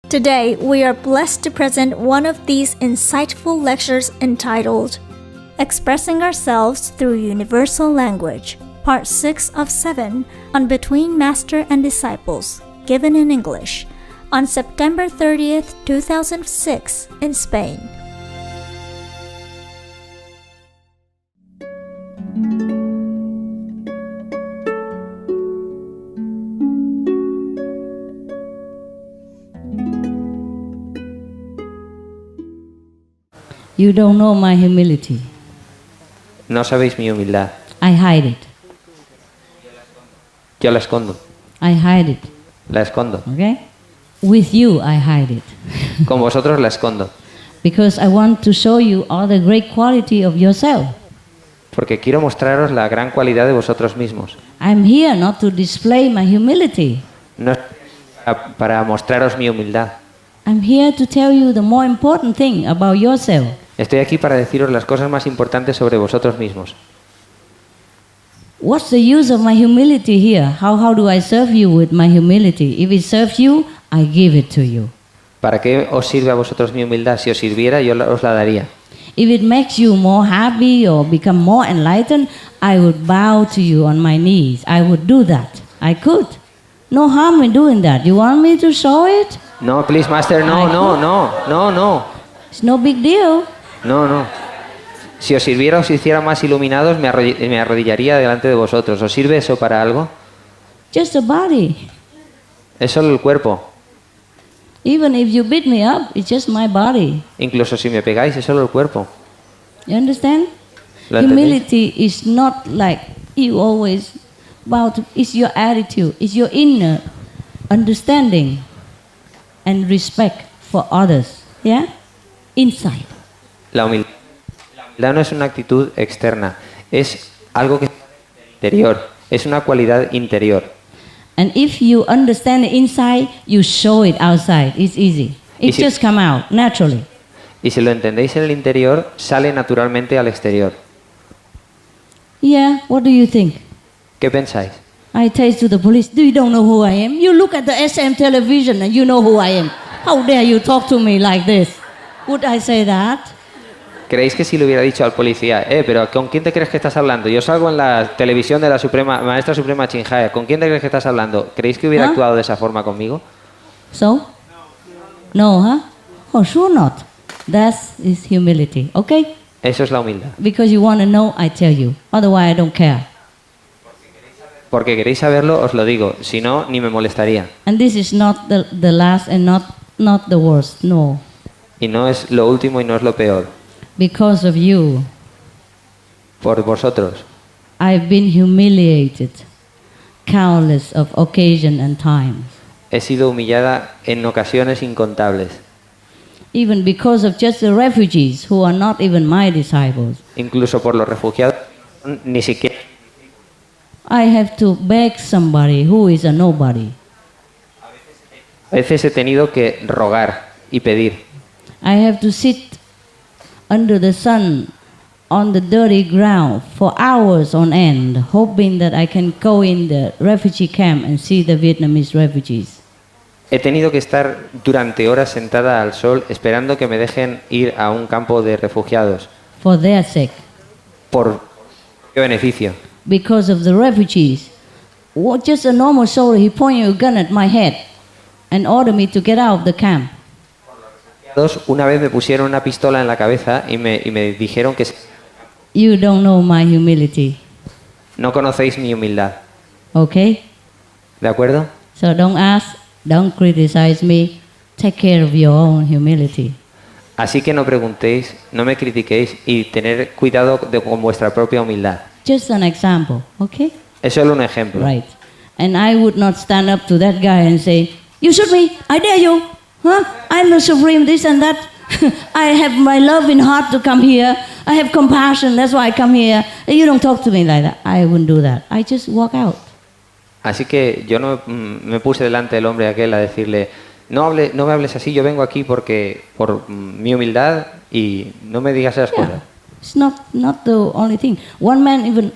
Today, we are blessed to present one of these insightful lectures entitled Expressing Ourselves Through Universal Language, Part 6 of 7 on Between Master and Disciples, given in English, on September 30th, 2006 in Spain. You don't know my humility. No sabéis mi humildad. I hide it. Yo la escondo. I hide it. La escondo. Okay? With you, I hide it. Con vosotros la escondo. Because I want to show you all the great quality of yourself. Porque quiero mostraros la gran cualidad de vosotros mismos. I'm here not to display my humility. No es para mostraros mi humildad. I'm here to tell you the more important thing about yourself. Estoy aquí para deciros las cosas más importantes sobre vosotros mismos. What's the use of my humility here? How do I serve you with my humility? If it serves you, I give it to you. ¿Para qué os sirve a vosotros mi humildad? Si os sirviera, yo os la daría. If it makes you more happy or become more enlightened, I would bow to you on my knees. I would do that. I could. No harm in doing that. You want me to show it? No, please, master, no. It's no big deal. No. Si os sirviera, os hiciera más iluminados, me arrodillaría delante de vosotros. ¿Os sirve eso para algo? Just a body. Es solo el cuerpo. Even if you beat me up, it's just my body. Incluso si me pegáis, es solo el cuerpo. You understand? ¿Lo entendéis? Humility is not like you always bow to. It's your attitude. It's your inner understanding and respect for others. Yeah? Inside. La humildad no es una actitud externa, es algo que es interior, es una cualidad interior. And if you understand it inside, you show it outside. It's easy. It just come out naturally. Y si lo entendéis en el interior, sale naturalmente al exterior. Yeah, what do you think? ¿Qué pensáis? I tell to the police, you don't know who I am? You look at the SM television and you know who I am. How dare you talk to me like this? Would I say that? ¿Creéis que si le hubiera dicho al policía, pero ¿con quién te crees que estás hablando? Yo salgo en la televisión de la Maestra Suprema Chinjaya, ¿con quién te crees que estás hablando? ¿Creéis que hubiera actuado de esa forma conmigo? So? No, huh? Oh, sure not. That is humility, okay? Eso es la humildad. Because you want to know, I tell you. Otherwise, I don't care. Porque queréis saberlo, os lo digo. Si no, ni me molestaría. And this is not the last and not the worst, no. Y no es lo último y no es lo peor. Because of you, por vosotros, I've been humiliated countless of occasion and times. He sido humillada en ocasiones incontables. Even because of just the refugees who are not even my disciples. Incluso por los refugiados, ni siquiera. I have to beg somebody who is a nobody. A veces he tenido que rogar y pedir. I have to sit under the sun on the dirty ground for hours on end, hoping that I can go in the refugee camp and see the Vietnamese refugees. He tenido que estar durante horas sentada al sol esperando que me dejen ir a un campo de refugiados. For their sake. ¿Por qué beneficio? Because of the refugees. Just a normal soldier, he pointed a gun at my head and ordered me to get out of the camp. Una vez me pusieron una pistola en la cabeza y me dijeron que you don't know my humility. No conocéis mi humildad. Okay? ¿De acuerdo? So don't ask, don't criticize me. Take care of your own humility. Así que no preguntéis, no me critiquéis y tener cuidado con vuestra propia humildad. Just an example, okay? Es solo un ejemplo. Right. And I would not stand up to that guy and say, you shoot me, I dare you. Huh? I'm the supreme, this and that. I have my love in heart to come here. I have compassion, that's why I come here. You don't talk to me like that. I wouldn't do that. I just walk out. Así que yo no me puse delante del hombre aquel a decirle, no me hables así, yo vengo aquí por mi humildad y no me digas esas cosas. It's not the only thing. One man even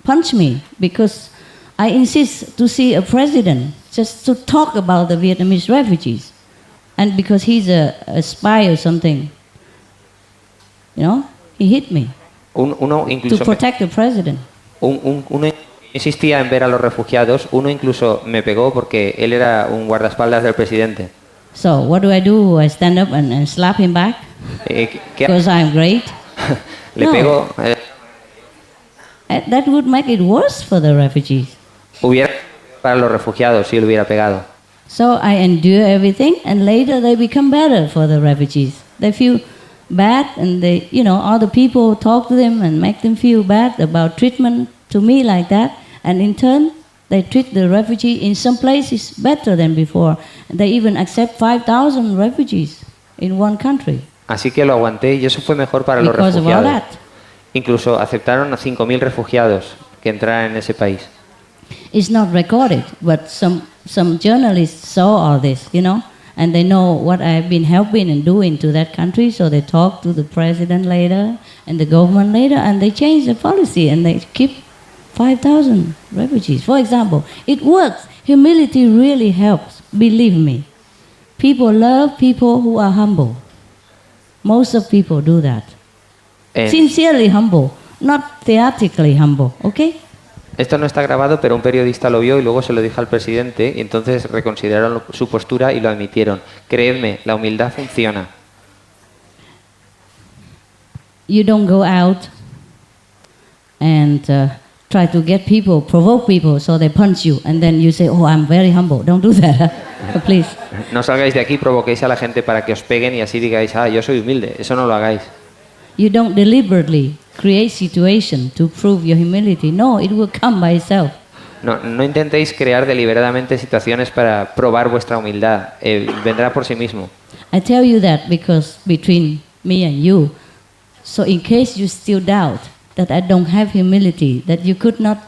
punched me because I insist to see a president just to talk about the Vietnamese refugees. And because he's a spy or something, you know, he hit me Uno to incluso protect the president. uno insistía en ver a los refugiados, uno incluso me pegó porque él era un guardaespaldas del presidente. So what do? I stand up and slap him back ¿Qué because I'm great? le No. pego? That would make it worse for the refugees. Hubiera para los refugiados si él hubiera pegado. So I endure everything, and later they become better for the refugees. They feel bad, and they, you know, other people talk to them and make them feel bad about treatment to me like that, and in turn, they treat the refugee in some places better than before. They even accept 5,000 refugees in one country. Así que lo aguanté y eso fue mejor para los Because of all refugiados. that. Incluso aceptaron a 5.000 refugiados que entraran en ese país. It's not recorded, but some journalists saw all this, you know, and they know what I've been helping and doing to that country, so they talk to the president later and the government later, and they change the policy and they keep 5,000 refugees. For example, it works. Humility really helps, believe me. People love people who are humble. Most of people do that. Sincerely humble, not theatrically humble, okay? Esto no está grabado, pero un periodista lo vio y luego se lo dijo al presidente y entonces reconsideraron su postura y lo admitieron. Creedme, la humildad funciona. You don't go out and try to get people, provoke people so they punch you, and then you say, oh, I'm very humble. Don't do that, please. No salgáis de aquí y provoquéis a la gente para que os peguen y así digáis, ah, yo soy humilde. Eso no lo hagáis. You don't deliberately create situation to prove your humility. No, it will come by itself. No intentéis crear deliberadamente situaciones para probar vuestra humildad. Vendrá por sí mismo. I tell you that because between me and you, so in case you still doubt that I don't have humility, that you could not,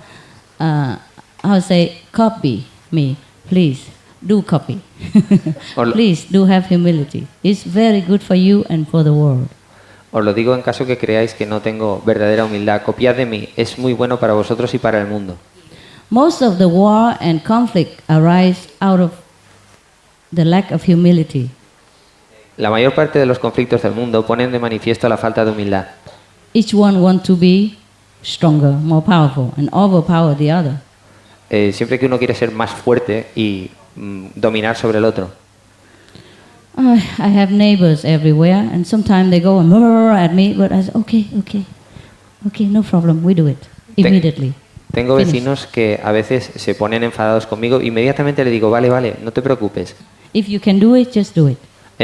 copy me, please do copy. Please do have humility. It's very good for you and for the world. Os lo digo en caso que creáis que no tengo verdadera humildad. Copiad de mí. Es muy bueno para vosotros y para el mundo. Most of the war and conflict arise out of the lack of humility. La mayor parte de los conflictos del mundo ponen de manifiesto la falta de humildad. Each one wants to be stronger, more powerful, and overpower the other. Siempre que uno quiere ser más fuerte y dominar sobre el otro. I have neighbors everywhere, and sometimes they go and at me, but I say, okay, no problem, we do it immediately. Tengo vecinos que a veces se ponen enfadados conmigo. Inmediatamente le digo, vale, no te preocupes. If you can do it, just do it.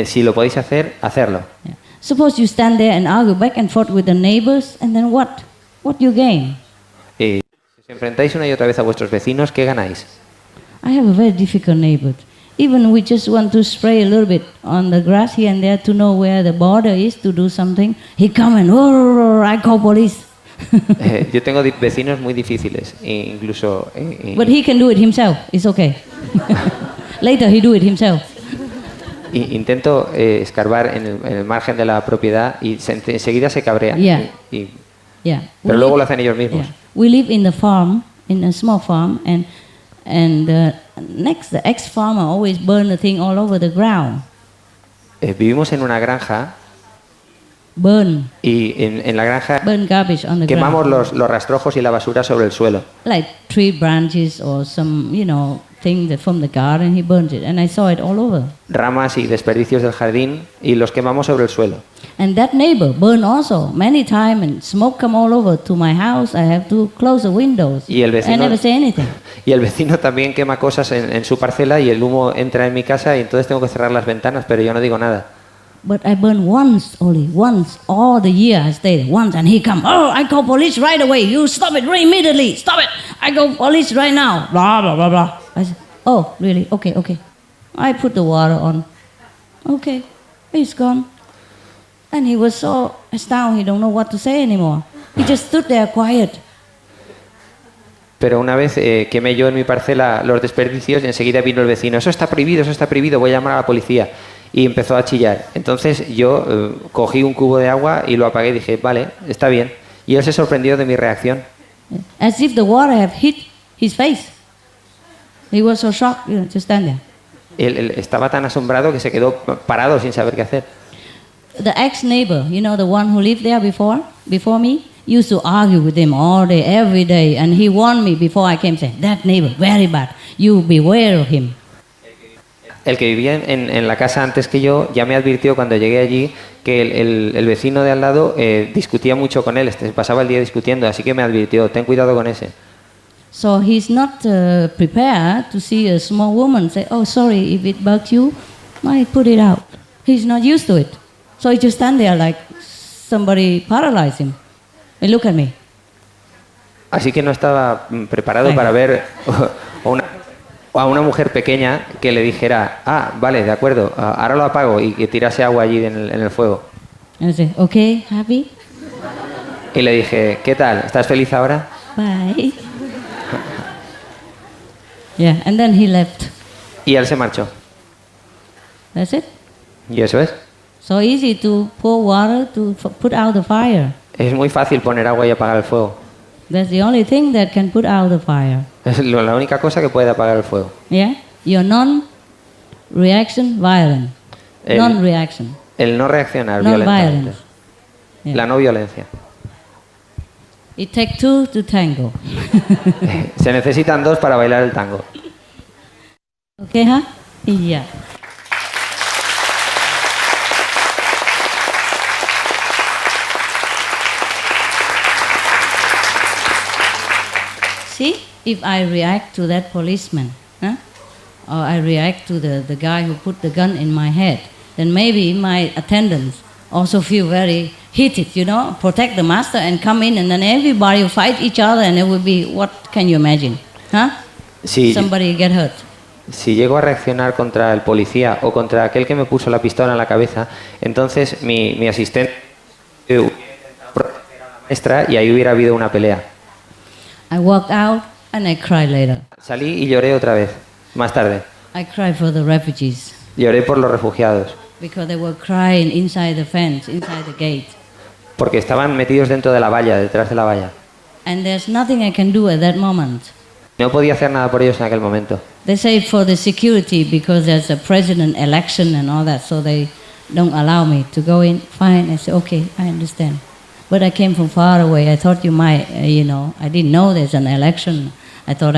Si lo podéis hacer, hacerlo. Yeah. Suppose you stand there and argue back and forth with the neighbors, and then what? What you gain? Si os enfrentáis una y otra vez a vuestros vecinos, ¿qué ganáis? I have a very difficult neighbor. Even we just want to spray a little bit on the grass here and there to know where the border is to do something. He come and I call police. Yo tengo vecinos muy difíciles, incluso. But he can do it himself. It's okay. Later he do it himself. Intento escarbar en el margen de la propiedad y enseguida se cabrean. Yeah. Yeah. Pero luego lo hacen ellos mismos. Yeah. We live in the farm, in a small farm, and the ex-farmer always burn the thing all over the ground. Vivimos en una granja. Burn. Y en la granja burn garbage on the quemamos ground. los rastrojos y la basura sobre el suelo. Like tree branches or some, thing that from the garden, he burns it, and I saw it all over. Ramas y desperdicios del jardín y los quemamos sobre el suelo. And that neighbor burned also many times, and smoke come all over to my house. I have to close the windows. Y el vecino, I never say anything. Y el vecino también quema cosas en su parcela y el humo entra en mi casa y entonces tengo que cerrar las ventanas, pero yo no digo nada. But I burn once only, once all the year I stayed once, and he come. Oh, I call police right away. You stop it immediately. Stop it. I call police right now. Blah blah blah blah. I said, oh really? Okay. I put the water on. Okay, he's gone. And he was so astounded. He don't know what to say anymore. He just stood there quiet. Pero una vez quemé yo en mi parcela los desperdicios y enseguida vino el vecino. Eso está prohibido, voy a llamar a la policía. Y empezó a chillar. Entonces yo cogí un cubo de agua y lo apagué y dije, vale, está bien. Y él se sorprendió de mi reacción. As if the water had hit his face. He was so shocked, to stand there. Él estaba tan asombrado que se quedó parado sin saber qué hacer. The ex-neighbor, you know, the one who lived there before me, used to argue with him all day, every day, and he warned me before I came, saying, that neighbor, very bad, you beware of him. El que vivía en la casa antes que yo ya me advirtió cuando llegué allí que el vecino de al lado discutía mucho con él, pasaba el día discutiendo, así que me advirtió, ten cuidado con ese. So he's not prepared to see a small woman say, oh, sorry, if it bugs you, I put it out. He's not used to it. So he just stand there like somebody paralyzed him. And look at me. Así que no estaba preparado para ver a una mujer pequeña que le dijera, ah, vale, de acuerdo, ahora lo apago, y que tirase agua allí en el fuego. And I say, okay, happy? Y le dije, ¿qué tal? ¿Estás feliz ahora? Bye. Yeah, and then he left. Y él se marchó. That's it. Y eso es. So easy to pour water to put out the fire. Es muy fácil poner agua y apagar el fuego. That's the only thing that can put out the fire. Es la única cosa que puede apagar el fuego. Yeah? Your non-reaction violent. Non-reaction. El no reaccionar Non-violence. violentamente. Yeah. La no violencia. It takes two to tango. Se necesitan dos para bailar el tango. Okay, huh? Yeah. See, if I react to that policeman, huh? Or I react to the guy who put the gun in my head, then maybe my attendants also feel very heated, you know, protect the master and come in, and then everybody will fight each other, and it will be, what can you imagine? Huh? Sí. Somebody get hurt. Si llego a reaccionar contra el policía o contra aquel que me puso la pistola en la cabeza, entonces mi asistente hubiera intentado proteger a la maestra y ahí hubiera habido una pelea. I walked out and I cried later. Salí y lloré otra vez, más tarde. I cried for the refugees Lloré por los refugiados, because they were crying inside the fence, inside the gate. porque estaban metidos dentro de la valla, detrás de la valla. And there's nothing I can do at that moment. No podía hacer nada por ellos en aquel momento. They say for the security because there's a president election and all that, so they don't allow me to go in. Fine, I say, okay, I understand. But I came from far away. I thought you might, you know, I didn't know there's an election. I thought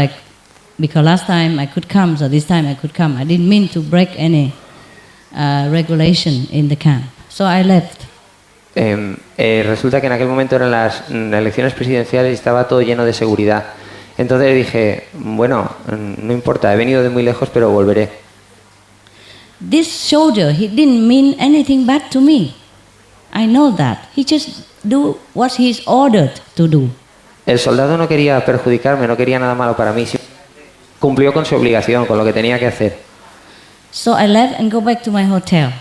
because last time I could come, so this time I could come. I didn't mean to break any regulation in the camp. So I left. Resulta que en aquel momento eran las elecciones presidenciales y estaba todo lleno de seguridad. Entonces dije, bueno, no importa, he venido de muy lejos, pero volveré. This soldier, he didn't mean anything bad to me. I know that. He just do what he's ordered to do. El soldado no quería perjudicarme, no quería nada malo para mí. Cumplió con su obligación, con lo que tenía que hacer. So I left and go back to my hotel.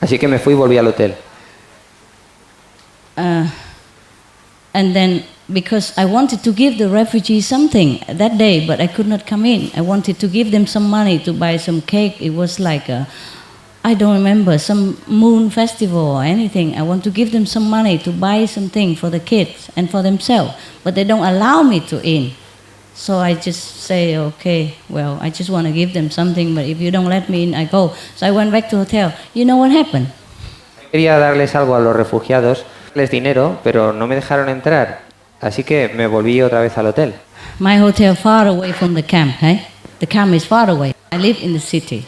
Así que me fui y volví al hotel. And then, because I wanted to give the refugees something that day, but I could not come in. I wanted to give them some money to buy some cake. It was like I don't remember, some moon festival or anything. I want to give them some money to buy something for the kids and for themselves, but they don't allow me to in. So I just say, okay, well, I just want to give them something, but if you don't let me in, I go. So I went back to the hotel. You know what happened? Quería darles algo a los refugiados, darles dinero, pero no me dejaron entrar. Así que me volví otra vez al hotel. My hotel far away from the camp, eh? The camp is far away. I live in the city.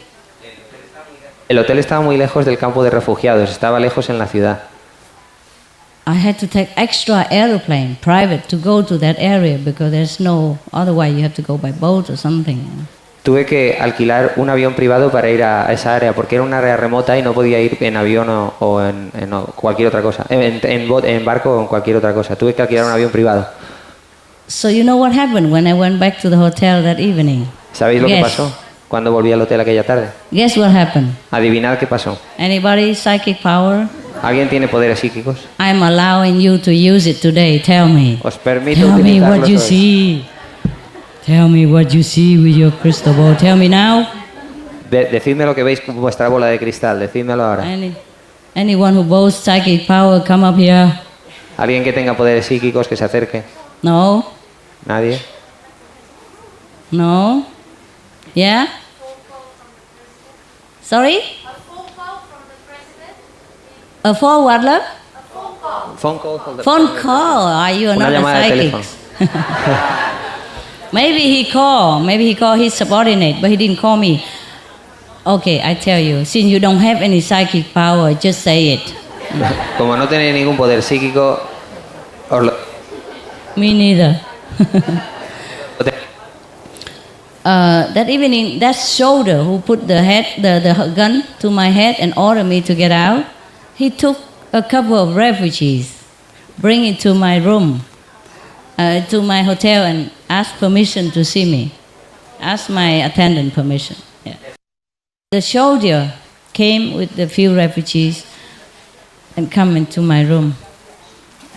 El hotel estaba muy lejos del campo de refugiados, estaba lejos en la ciudad. I had to take extra aeroplane, private, to go to that area because there's no, otherwise you have to go by boat or something. Tuve que alquilar un avión privado para ir a esa área, porque era una área remota y no podía ir en avión o en cualquier otra cosa, en barco o en cualquier otra cosa. Tuve que alquilar un avión privado. So you know what happened when I went back to the hotel that evening? ¿Sabéis lo que pasó cuando volví al hotel aquella tarde? Guess what happened? Adivinad qué pasó. Anybody psychic power? ¿Alguien tiene poderes psíquicos? I'm allowing you to use it today. Tell me. Os permito Tell me utilizarlos what you hoy. see. Tell me what you see with your crystal ball. Tell me now. Decidme lo que veis con vuestra bola de cristal. Decídmelo ahora. Anyone who boasts psychic power, come up here. ¿Alguien que tenga poderes psíquicos que se acerque? No? ¿Nadie? No? Yeah? Sorry? A phone what, love? Phone call. From the Phone call. You are Una not a llamada de psychic. teléfono. Maybe he called his subordinate, but he didn't call me. Okay, I tell you, since you don't have any psychic power, just say it. Como no tenéis ningún poder psíquico, os lo... Me neither. That evening, that soldier who put the gun to my head and ordered me to get out, he took a couple of refugees, bring it to my room, to my hotel, and asked permission to see me. Asked my attendant permission. Yeah. The soldier came with a few refugees and come into my room.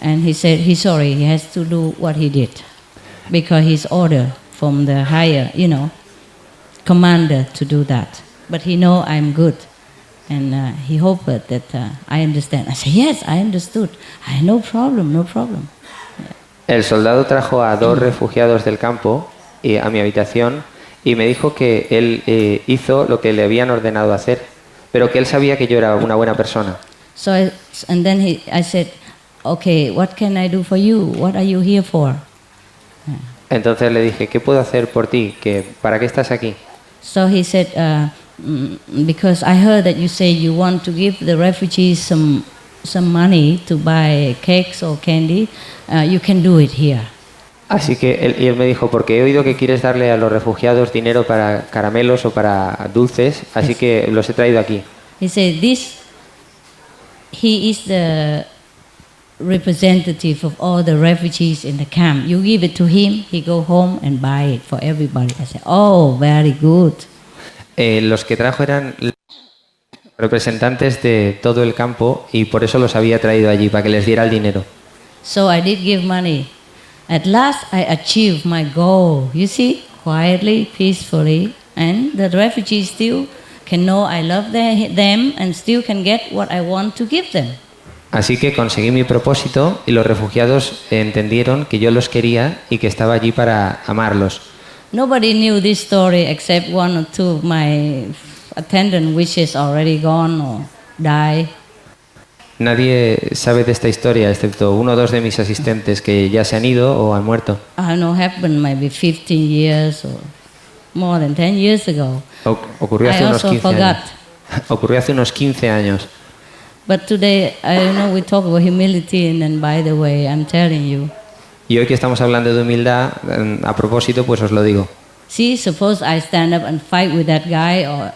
And he said he's sorry, he has to do what he did because he's ordered from the higher, commander to do that. But he know I'm good, and he hoped that I understand. I said, yes, I understood. I had no problem. Yeah. El soldado trajo a 2 refugiados del campo a mi habitación y me dijo que él hizo lo que le habían ordenado hacer, pero que él sabía que yo era una buena persona. So I said, okay, what can I do for you? What are you here for? Entonces le dije, ¿qué puedo hacer por ti? ¿Para qué estás aquí? So he said, because I heard that you say you want to give the refugees some money to buy cakes or candy, you can do it here. Así que él me dijo, porque he oído que quieres darle a los refugiados dinero para caramelos o para dulces, así que los he traído aquí. He said, he is the representative of all the refugees in the camp. You give it to him, he go home and buy it for everybody. I said, oh, very good. Los que trajo eran representantes de todo el campo y por eso los había traído allí, para que les diera el dinero. So I did give money. At last I achieved my goal, you see, quietly, peacefully, and the refugees still can know I love them and still can get what I want to give them. Así que conseguí mi propósito y los refugiados entendieron que yo los quería y que estaba allí para amarlos. Nobody knew this story except 1 or 2 of my attendant which is already gone or died. Nadie sabe de esta historia excepto 1 o 2 de mis asistentes que ya se han ido o han muerto. I know happened maybe 15 years or more than 10 years ago. Ocurrió hace I unos also 15 forgot. años. Ocurrió hace unos 15 años. But today, I know we talk about humility, and then by the way, I'm telling you. Y hoy que estamos hablando de humildad, a propósito, pues os lo digo. See, suppose I stand up and fight with that guy or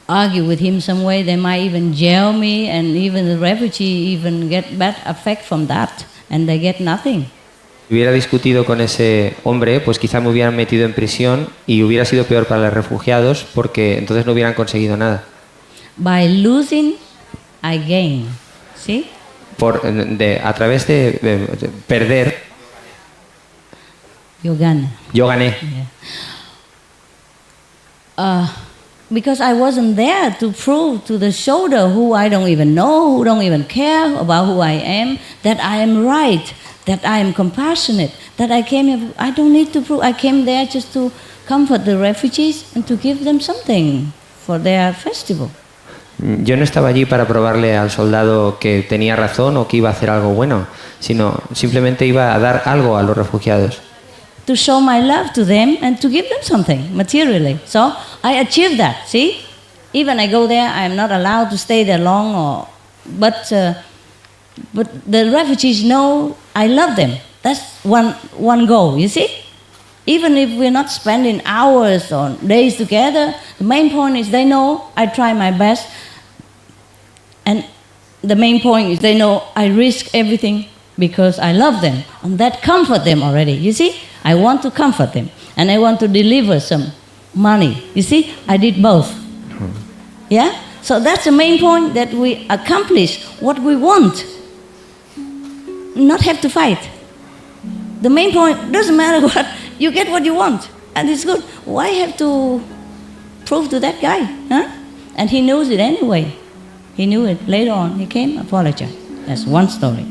argue with him some way, they might even jail me, and even the refugee even get bad effect from that, and they get nothing. Si hubiera discutido con ese hombre, pues quizá me hubieran metido en prisión y hubiera sido peor para los refugiados porque entonces no hubieran conseguido nada. By losing, I gain. See? A través de perder, You gain. yo gané. Yeah. Because I wasn't there to prove to the soldier who I don't even know, who don't even care about who I am, that I am right, that I am compassionate, that I came here, I don't need to prove, I came there just to comfort the refugees and to give them something for their festival. Yo no estaba allí para probarle al soldado que tenía razón o que iba a hacer algo bueno, sino simplemente iba a dar algo a los refugiados. To show my love to them and to give them something materially. So I achieved that, see? Even I go there, I am not allowed to stay there long, but the refugees know I love them. That's one goal, you see? Even if we're not spending hours or days together, the main point is they know I try my best. And the main point is they know I risk everything because I love them. And that comfort them already, you see? I want to comfort them. And I want to deliver some money. You see? I did both. Yeah? So that's the main point, that we accomplish what we want. Not have to fight. The main point, doesn't matter what, you get what you want, and it's good. Why have to prove to that guy? Huh? And he knows it anyway. He knew it later on. He came, apologized. That's one story.